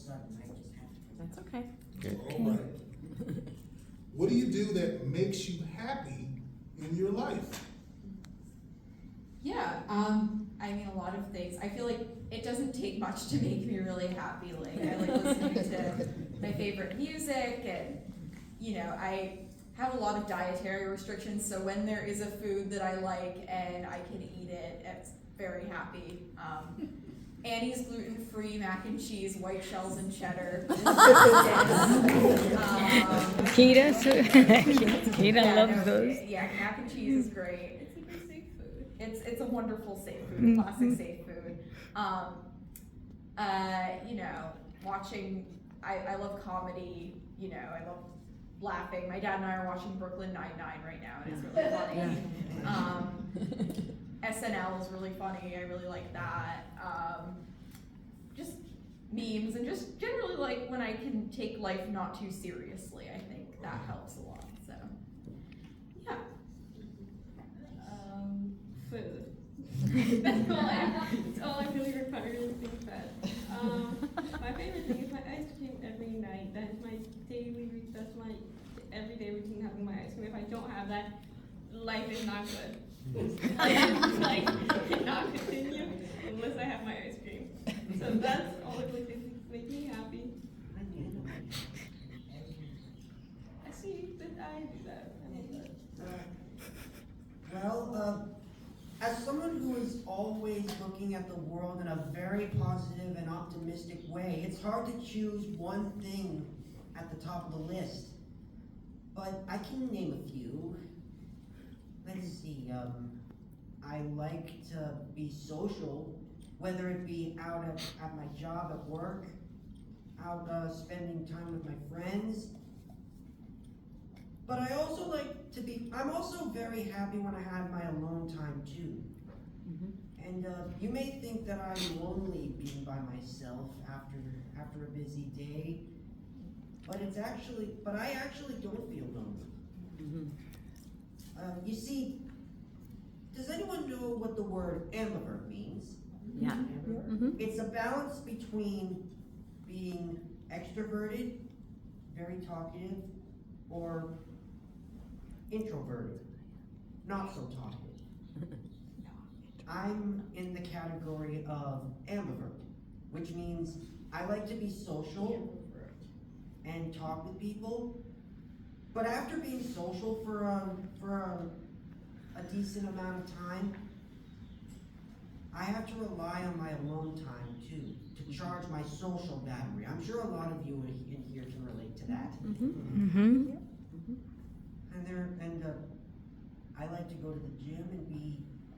sudden. I just have to. That's okay. All right. What do you do that makes you happy in your life? Yeah, I mean, a lot of things. I feel like it doesn't take much to make me really happy. Like, I like listening to my favorite music, and, you know, I have a lot of dietary restrictions, so when there is a food that I like and I can eat it, it's very happy. Annie's gluten-free mac and cheese, white shells and cheddar. Keita loves those. Yeah, mac and cheese is great. It's a good safe food. It's a wonderful safe food, classic safe food. You know, watching, I love comedy, you know, I love laughing. My dad and I are watching Brooklyn Nine-Nine right now, and it's really funny. SNL is really funny, I really like that. Just memes, and just generally like when I can take life not too seriously, I think that helps a lot, so, yeah. Food. That's all I really require to think that. My favorite thing is my ice cream every night. That's my that's my everyday routine, having my ice cream. If I don't have that, life is not good. Life cannot continue unless I have my ice cream. So that's all it really things make me happy. I see that I do that. I love that. Well, as someone who is always looking at the world in a very positive and optimistic way, it's hard to choose one thing at the top of the list. But I can name a few. Let's see, I like to be social, whether it be out at my job at work, out spending time with my friends. But I also like to be, I'm also very happy when I have my alone time too. And you may think that I'm lonely being by myself after a busy day, but I actually don't feel lonely. You see, does anyone know what the word ambivert means? Yeah. It's a balance between being extroverted, very talkative, or introverted, not so talkative. I'm in the category of ambivert, which means I like to be social and talk with people, but after being social for a decent amount of time, I have to rely on my alone time too, to charge my social battery. I'm sure a lot of you in here can relate to that. And I like to go to the gym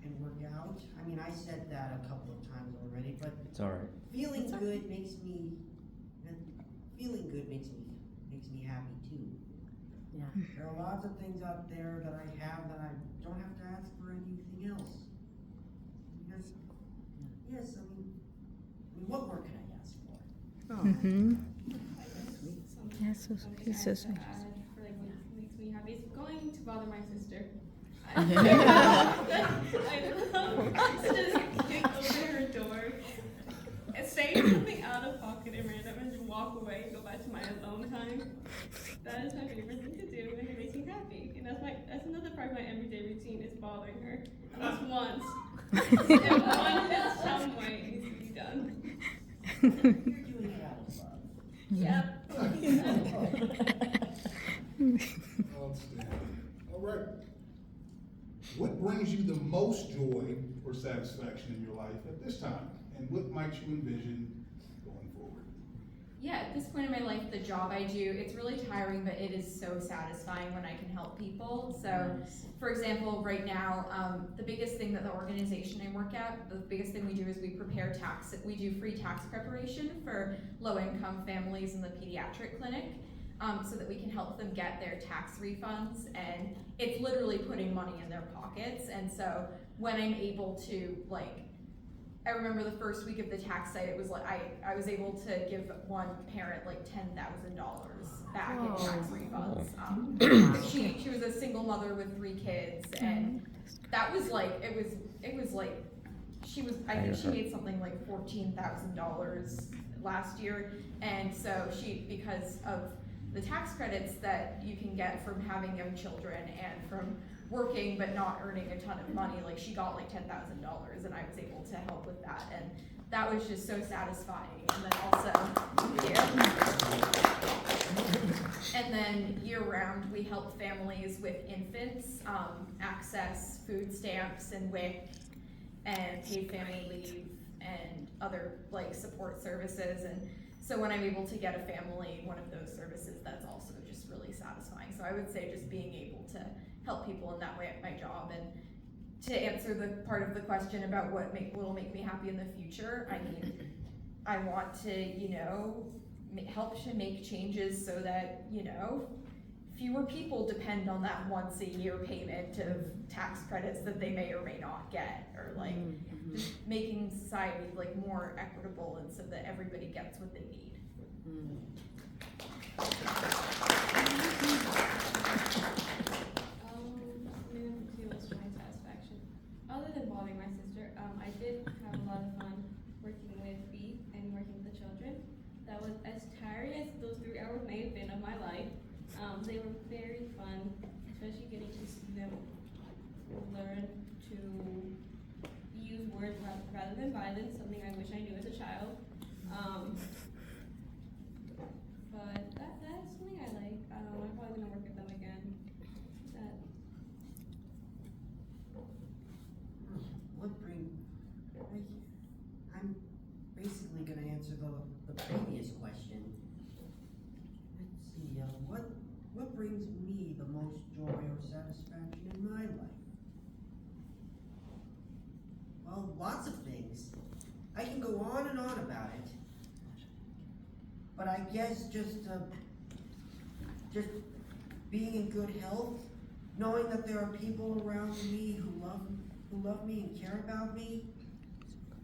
and work out. I mean, I said that a couple of times already, but It's all right. feeling good makes me happy too. Yeah. There are lots of things out there that I have that I don't have to ask for anything else. Yes, I mean, what more can I ask for? Yeah, so he's so sweet. For like what makes me happy is going to bother my sister. I love to just kick open her door and say something out of pocket and random and then walk away and go back to my alone time. That is my favorite thing to do, and it makes me happy. And that's another part of my everyday routine is bothering her. At least once. And one in some way it needs to be done. You're doing it out of love. Yep. Outstanding. All right. What brings you the most joy or satisfaction in your life at this time? And what might you envision going forward? Yeah, at this point in my life, the job I do, it's really tiring, but it is so satisfying when I can help people. So, for example, right now, the biggest thing that the organization I work at, the biggest thing we do is we do free tax preparation for low-income families in the pediatric clinic, so that we can help them get their tax refunds, and it's literally putting money in their pockets. And so when I'm able to, like, I remember the first week of the tax site, it was like I was able to give one parent like $10,000 back in tax refunds. She was a single mother with 3 kids, and that was like it was like I think she made something like $14,000 last year, and so because of the tax credits that you can get from having young children and from working but not earning a ton of money, like she got like $10,000, and I was able to help with that, and that was just so satisfying. And then also, and then year-round we help families with infants access food stamps and WIC and paid family leave and other like support services. And so when I'm able to get a family one of those services, that's also just really satisfying. So I would say just being able to help people in that way at my job. And to answer the part of the question about what will make me happy in the future, I mean, I want to, help to make changes so that, fewer people depend on that once a year payment of tax credits that they may or may not get, or like just making society like more equitable and so that everybody gets what they need. To my satisfaction. Other than bothering my sister, I did have a lot of fun working with B and working with the children. That was as tiring as those 3 hours may have been of my life. They were very fun, especially getting to see them learn to use words rather than violence, something I wish I knew as a child. But that's something I like. I'm probably gonna work with them again. I'm basically gonna answer the previous question. Let's see, what brings me the most joy or satisfaction in my life? Well, lots of things. I can go on and on about it. But I guess just being in good health, knowing that there are people around me who love me and care about me,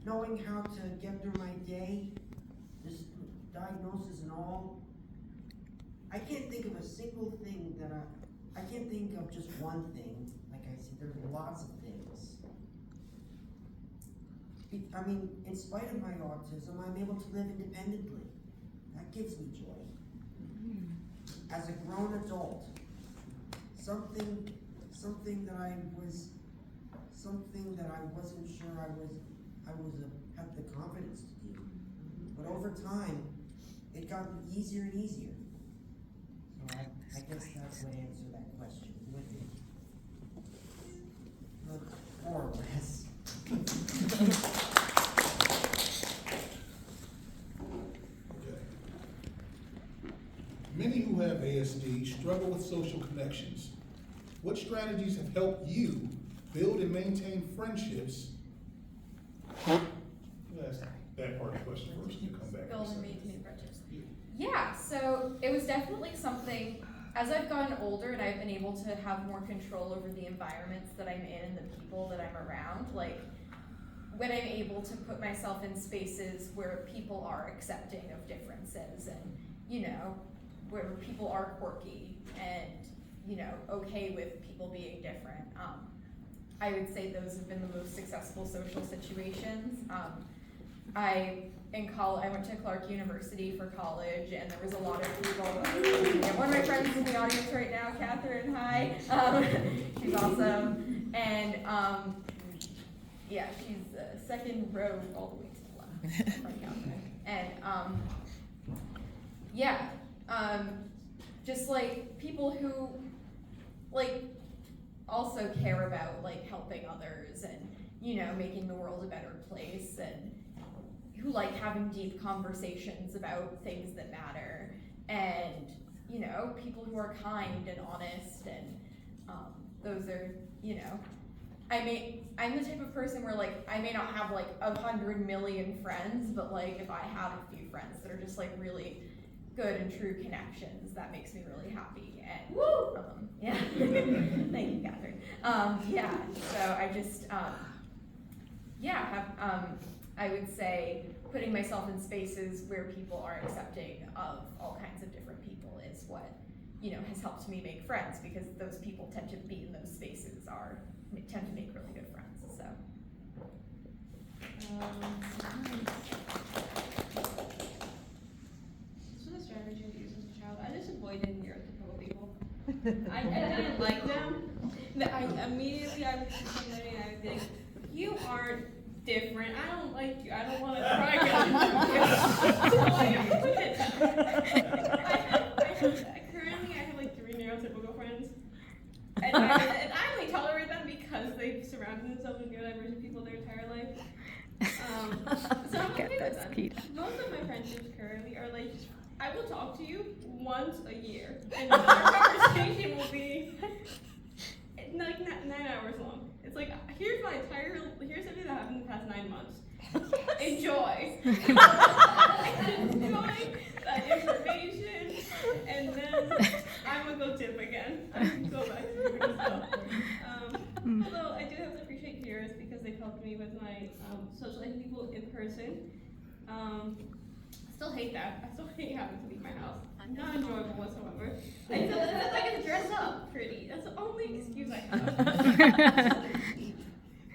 knowing how to get through my day, this diagnosis and all. I can't think of a single thing I can't think of just one thing. Like I said, there's lots of things. I mean, in spite of my autism, I'm able to live independently. That gives me joy. As a grown adult, something that I wasn't sure I had the confidence to do. But over time, it got easier and easier. So I guess that's what answer that question with me. More or less. Many who have ASD struggle with social connections. What strategies have helped you build and maintain friendships? Let's ask that part of the question first and come back. Build and maintain friendships. Yeah, so it was definitely something, as I've gotten older and I've been able to have more control over the environments that I'm in and the people that I'm around, like when I'm able to put myself in spaces where people are accepting of differences and, where people are quirky and, okay with people being different. I would say those have been the most successful social situations. I went to Clark University for college, and there was a lot of people. One of my friends in the audience right now, Catherine, hi. She's awesome. And she's second row all the way to the left from Catherine. And just like people who also care about helping others and making the world a better place, and who like having deep conversations about things that matter, and people who are kind and honest, and those are I'm the type of person where I may not have 100 million friends, but if I have a few friends that are just really good and true connections, that makes me really happy. And yeah, thank you, Catherine. So I just I would say putting myself in spaces where people are accepting of all kinds of different people is what has helped me make friends, because those people tend to be in those spaces tend to make really good friends. So This was a strategy I used as a child. I just avoided neurotypical people. I didn't like them. I would see somebody and I would think, you aren't different. I don't like you. I don't want to try currently I have like 3 neurotypical friends. And I only tolerate them because they've surrounded themselves with neurodivergent people their entire life. So I'm okay with them. Most of my friendships currently are like, I will talk to you once a year, and our conversation will be like 9 hours long. It's like, here's something that happened in the past 9 months. Enjoy. Enjoy that information, and then I'm gonna go tip again. I can go back to doing stuff. Although I do have to appreciate peers because they've helped me with my socializing people in person. I still hate that. I still hate having to leave my house. Not enjoyable whatsoever. I feel like I get to dress up pretty. That's the only excuse I have.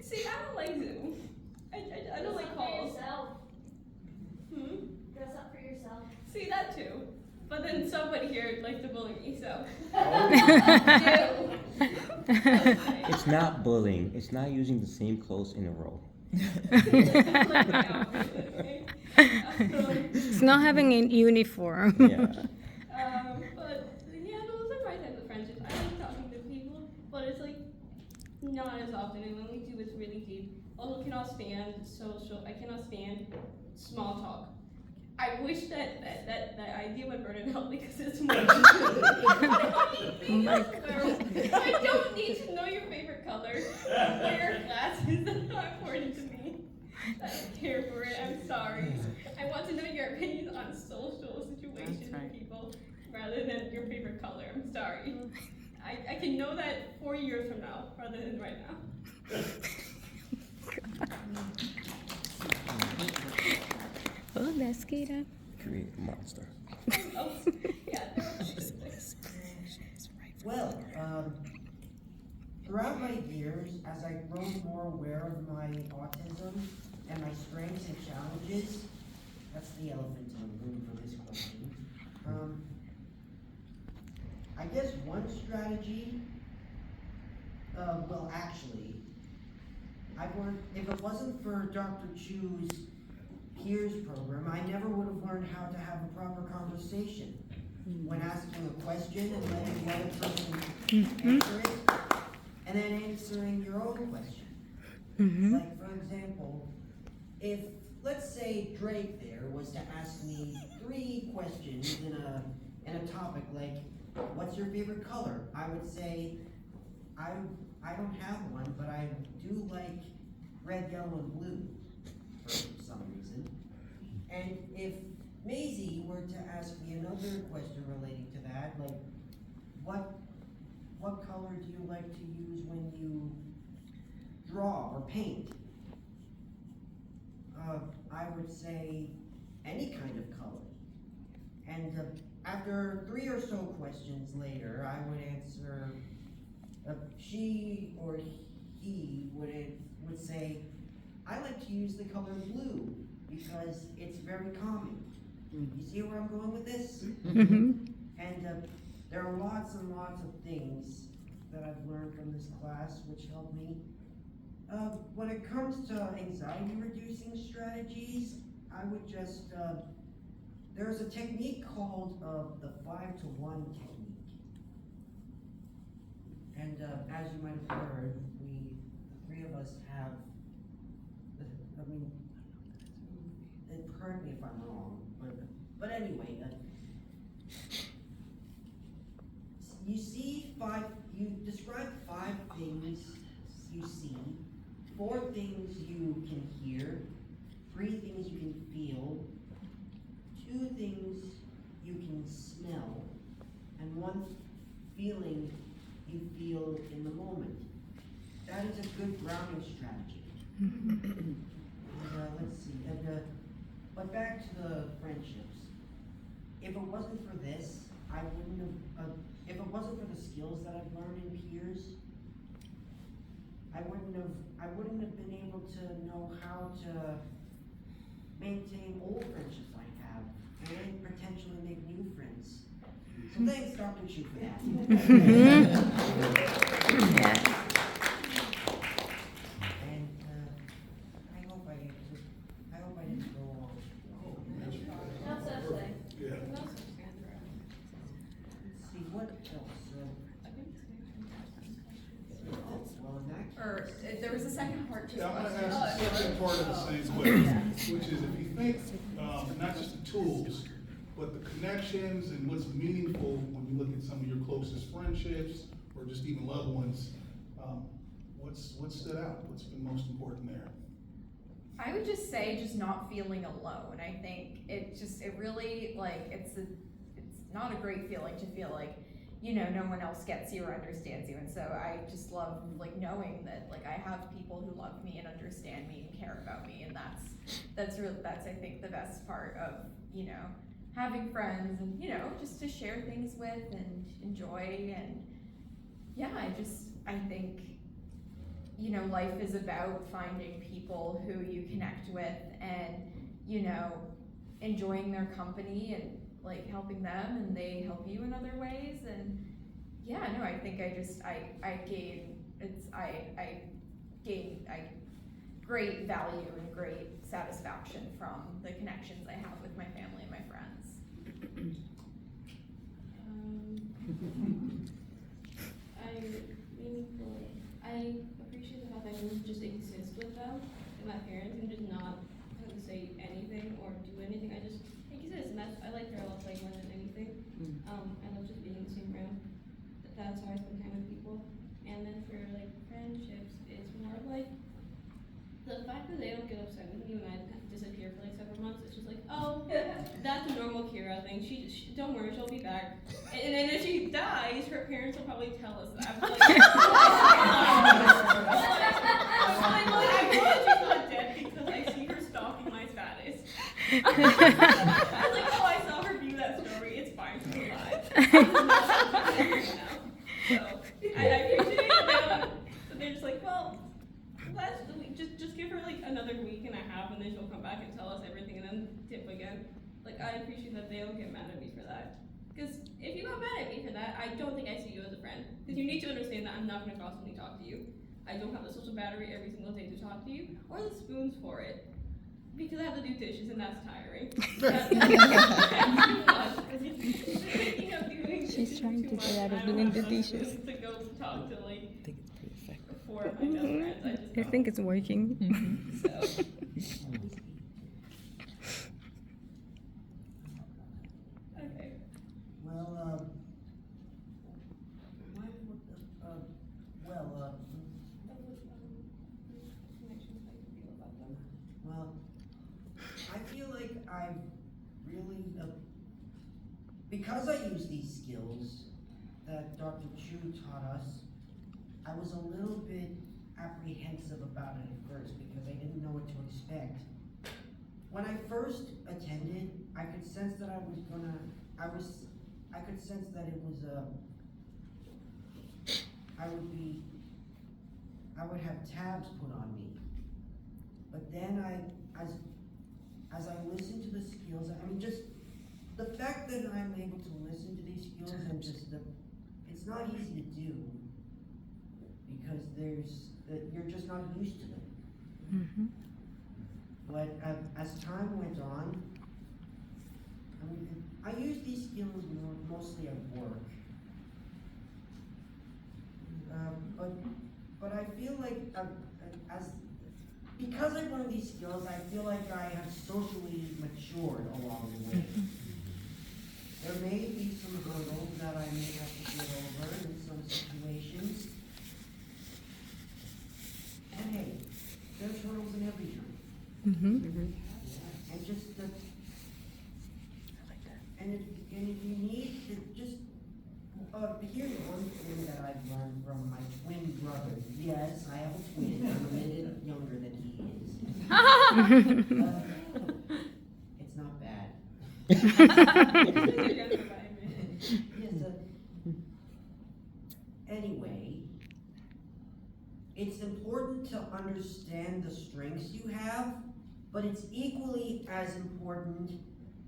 See, I don't like Zoom. I don't like calls. Dress up for yourself. See, that too. But then somebody here likes to bully me, so. It's not bullying. It's not using the same clothes in a row. It's not having a uniform. Yeah. But yeah, those are my type of friendships. I like talking to people, but it's like not as often, and when we do, it's really deep. Also, cannot stand social. I cannot stand small talk. I wish that idea would burn it out because it's more. I don't need to know your favorite color. Wear glasses. That's not important to me. I don't care for it. I'm sorry. I want to know your opinion on social situations with people rather than your favorite color. I'm sorry. I can know that 4 years from now rather than right now. Oh, that's Kira. Create a monster. Oh, yeah, Well, throughout my years, as I grow more aware of my autism and my strengths and challenges, that's the elephant in the room for this question. I guess one strategy, well, actually, I've learned, if it wasn't for Dr. Chu's peers program, I never would have learned how to have a proper conversation when asking a question and letting the other person answer it, and then answering your own question. Like, for example, if, let's say Drake there was to ask me 3 questions in a topic like, what's your favorite color? I would say, I don't have one, but I do like red, yellow, and blue for some reason. And if Maisie were to ask me another question relating to that, like, what color do you like to use when you draw or paint? I would say any kind of color. And after 3 or so questions later, I would answer, she or he would say, I like to use the color blue because it's very calming. You see where I'm going with this? And there are lots and lots of things that I've learned from this class which help me. When it comes to anxiety reducing strategies, I would just, there's a technique called the 5-to-1 technique. And as you might have heard, the 3 of us have, and correct me if I'm wrong, but anyway, you describe 5 things you see, 4 things you can hear, 3 things you can feel, 2 things you can smell, and 1 feeling you feel in the moment. That is a good grounding strategy. Let's see, but back to the friendships. If it wasn't for this, I wouldn't have, if it wasn't for the skills that I've learned in peers, I wouldn't have been able to know how to maintain old friendships I have and potentially make new friends. So thanks, Dr. Chu, for that. Yeah. And I hope I didn't go on. Not such thing. Yeah. No such thing. Let's see, what else? Well, in that Or there was a second part to the Yeah, I'm question. gonna ask the second part of the same question, which is if you think, not just the tools, but the connections and what's meaningful when you look at some of your closest friendships or just even loved ones, what stood out? What's been most important there? I would just say just not feeling alone. I think it really like it's not a great feeling to feel like, you know, no one else gets you or understands you. And so I just love like knowing that like I have people who love me and understand me and care about me, and that's I think the best part of, you know, having friends and, you know, just to share things with and enjoy. And yeah, I think, you know, life is about finding people who you connect with and, you know, enjoying their company and like helping them and they help you in other ways. And yeah, no, I think I gain great value and great satisfaction from the connections I have with my family and my friends. I appreciate the fact that I can just exist with them and my parents and just not have to say anything or do anything. I just exist, and I like their love like more than anything. I love just being in the same room. That's how I spend time with people. And then for like friendships, it's more of like the fact that they don't get upset with me when I disappear for like several months. It's just like, oh, that's a normal Kira thing. She don't worry, she'll be back. And then if she dies, her parents will probably tell us that. But, like, I know that she's not dead because I see her stalking my status. I was like, oh, I saw her view that story. It's fine, she's alive. So I appreciate it. So they're just like, well, just give her like another week and a half, and then she'll come back and tell us everything, and then dip again. Like, I appreciate that they don't get mad at me for that. Because if you got mad at me for that, I don't think I see you as a friend. Because you need to understand that I'm not going to constantly talk to you. I don't have the social battery every single day to talk to you, or the spoons for it. Because I have to do dishes, and that's tiring. She's trying to get out of doing the dishes. To go talk to like four of my best friends. I think it's working. So. Okay. Well, well, I feel like I've really, because I use these skills that Dr. Chu taught us, I was a little bit apprehensive about it at first because I didn't know what to expect. When I first attended, I could sense that I could sense that it was I would have tabs put on me. But then as I listened to the skills, I mean, just the fact that I'm able to listen to these skills and just it's not easy to do because you're just not used to them. Mm-hmm. But as time went on, I mean, I use these skills mostly at work. But I feel like because I learned these skills, I feel like I have socially matured along the way. There may be some hurdles that I may have to get over in some situations. And hey, there's hurdles in every journey. Mm-hmm. And just and if you need to just here's one thing that I've learned from my twin brother. Yes, I have a twin. I'm a minute younger than he is. It's not bad. Yes, anyway, it's important to understand the strengths you have, but it's equally as important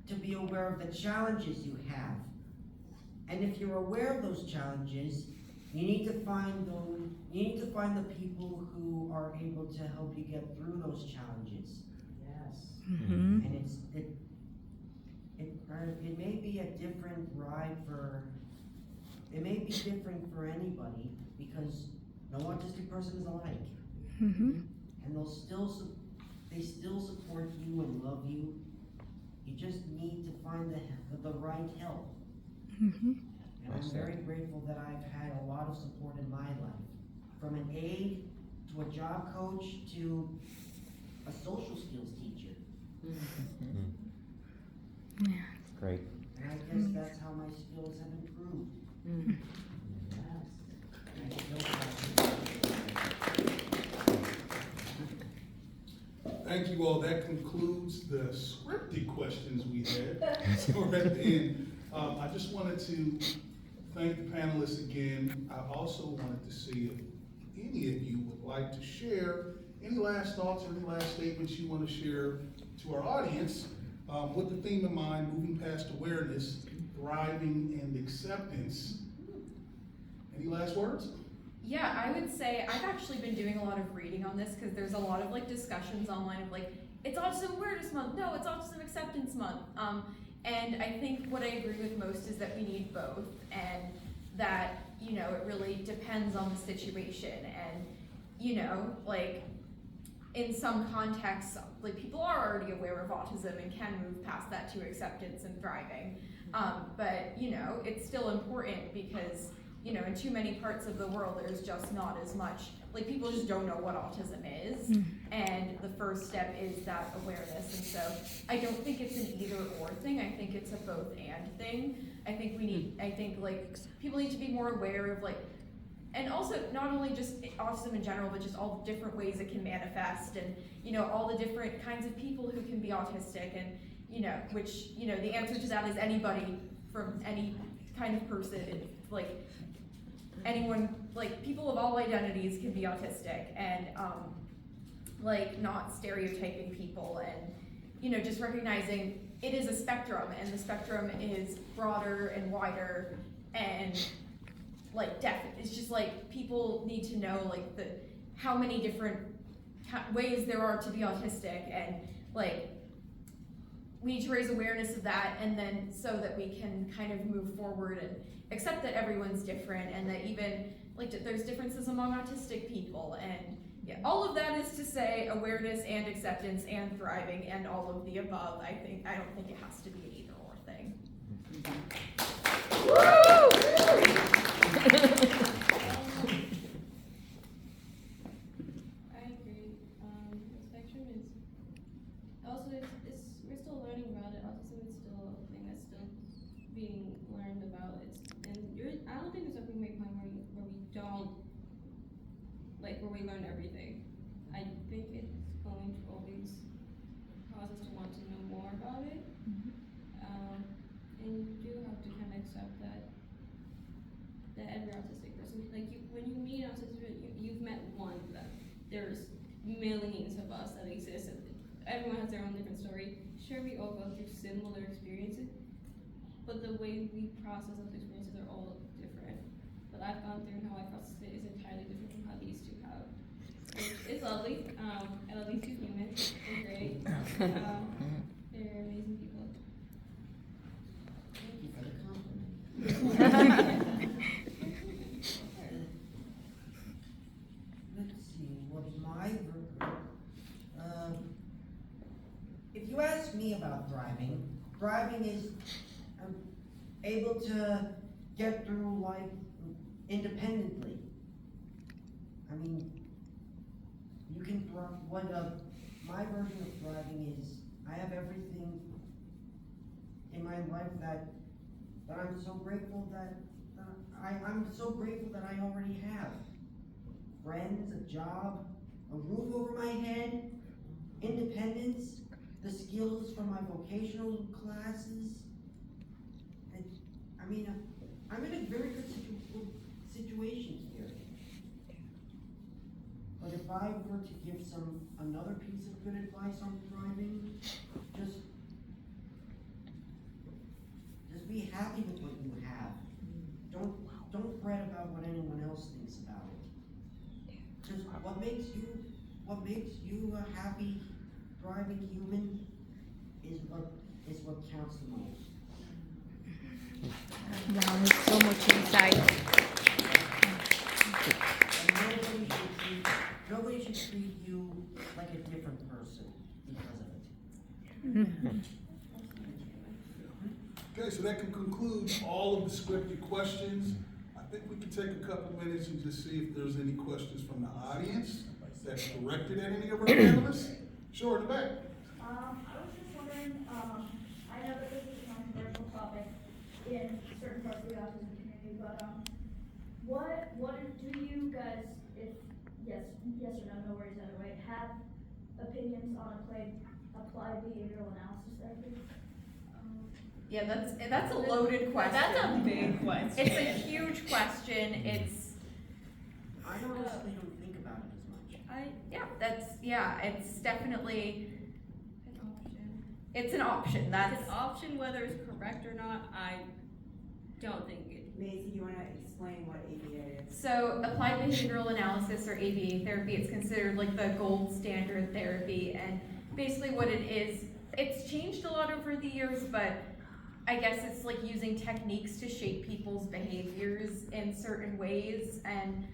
to be aware of the challenges you have. And if you're aware of those challenges, you need to find the people who are able to help you get through those challenges. Yes. Mhm. And it may be a different ride it may be different for anybody, because no autistic person is alike. Mhm. And they still support you and love you. You just need to find the right help. Mhm. And I'm very grateful that I've had a lot of support in my life. From an aide, to a job coach, to a social skills teacher. Yeah. Great. And I guess that's how my skills have improved. Yes. And I feel Thank you all. That concludes the scripted questions we had. So we're at the end. I just wanted to thank the panelists again. I also wanted to see if any of you would like to share any last thoughts or any last statements you want to share to our audience with the theme in mind, moving past awareness, thriving, and acceptance. Any last words? Yeah, I would say I've actually been doing a lot of reading on this because there's a lot of like discussions online of like, it's Autism Awareness Month, no, it's Autism Acceptance Month. And I think what I agree with most is that we need both, and that, you know, it really depends on the situation. And, you know, like in some contexts, like people are already aware of autism and can move past that to acceptance and thriving. But, you know, it's still important because, you know, in too many parts of the world, there's just not as much, like people just don't know what autism is. And the first step is that awareness. And so I don't think it's an either or thing. I think it's a both and thing. I think like people need to be more aware of like, and also not only just autism in general, but just all the different ways it can manifest, and, you know, all the different kinds of people who can be autistic, and, you know, which, you know, the answer to that is anybody from any kind of person, like anyone, like people of all identities can be autistic, and like not stereotyping people, and, you know, just recognizing it is a spectrum, and the spectrum is broader and wider, and like it's just like people need to know like how many different ways there are to be autistic, and like we need to raise awareness of that, and then so that we can kind of move forward and accept that everyone's different, and that even like there's differences among autistic people. And yeah, all of that is to say awareness and acceptance and thriving and all of the above. I don't think it has to be an either or thing. I agree. The spectrum is also we're still learning about it. Autism is still a thing that's still being learned about. I don't think there's a point where we don't where we learn everything. I think it's going to always cause us to want to know more about it. And you do have to kind of accept that every autistic person, when you meet an autistic person, you've met one of them. There's millions of us that exist, and everyone has their own different story. Sure, we all go through similar experiences, but the way we process those experiences are all different. But I've gone through, and how I process it is entirely different from how these two have. It's lovely. I love these two humans. They're great. They're amazing people. Thank you for the compliment. Let's see, what if you ask me about thriving is able to get through life independently. I mean, you can my version of thriving is I have everything in my life that I'm so grateful that I'm so grateful that I already have. Friends, a job, a roof over my head, independence, the skills from my vocational classes. I'm in a very good situation here. But but if I were to give another piece of good advice on thriving, just be happy with what you have. Don't fret about what anyone else thinks about it. Just what makes you a happy, thriving human is what counts the most. Wow, there's so much insight. And nobody should treat you like a different person because of it. Okay, so that can conclude all of the scripted questions. I think we can take a couple minutes and just see if there's any questions from the audience that's directed at any of our panelists. Sure, in the back. I was just wondering, I know that this is a controversial topic in certain parts of the autism community, but do you guys, if yes or no worries either way, have opinions on applied behavioral analysis therapy? Yeah, that's a loaded question. That's a big question. It's a huge question. I honestly don't think about it as much. It's definitely, An option. it's an option. It's That's an option, whether it's correct or not, I don't think it. Maisie, do you want to explain what ABA is? so applied behavioral analysis, or ABA therapy. It's considered like the gold standard therapy, and basically what it is, it's changed a lot over the years, but I guess it's like using techniques to shape people's behaviors in certain ways, and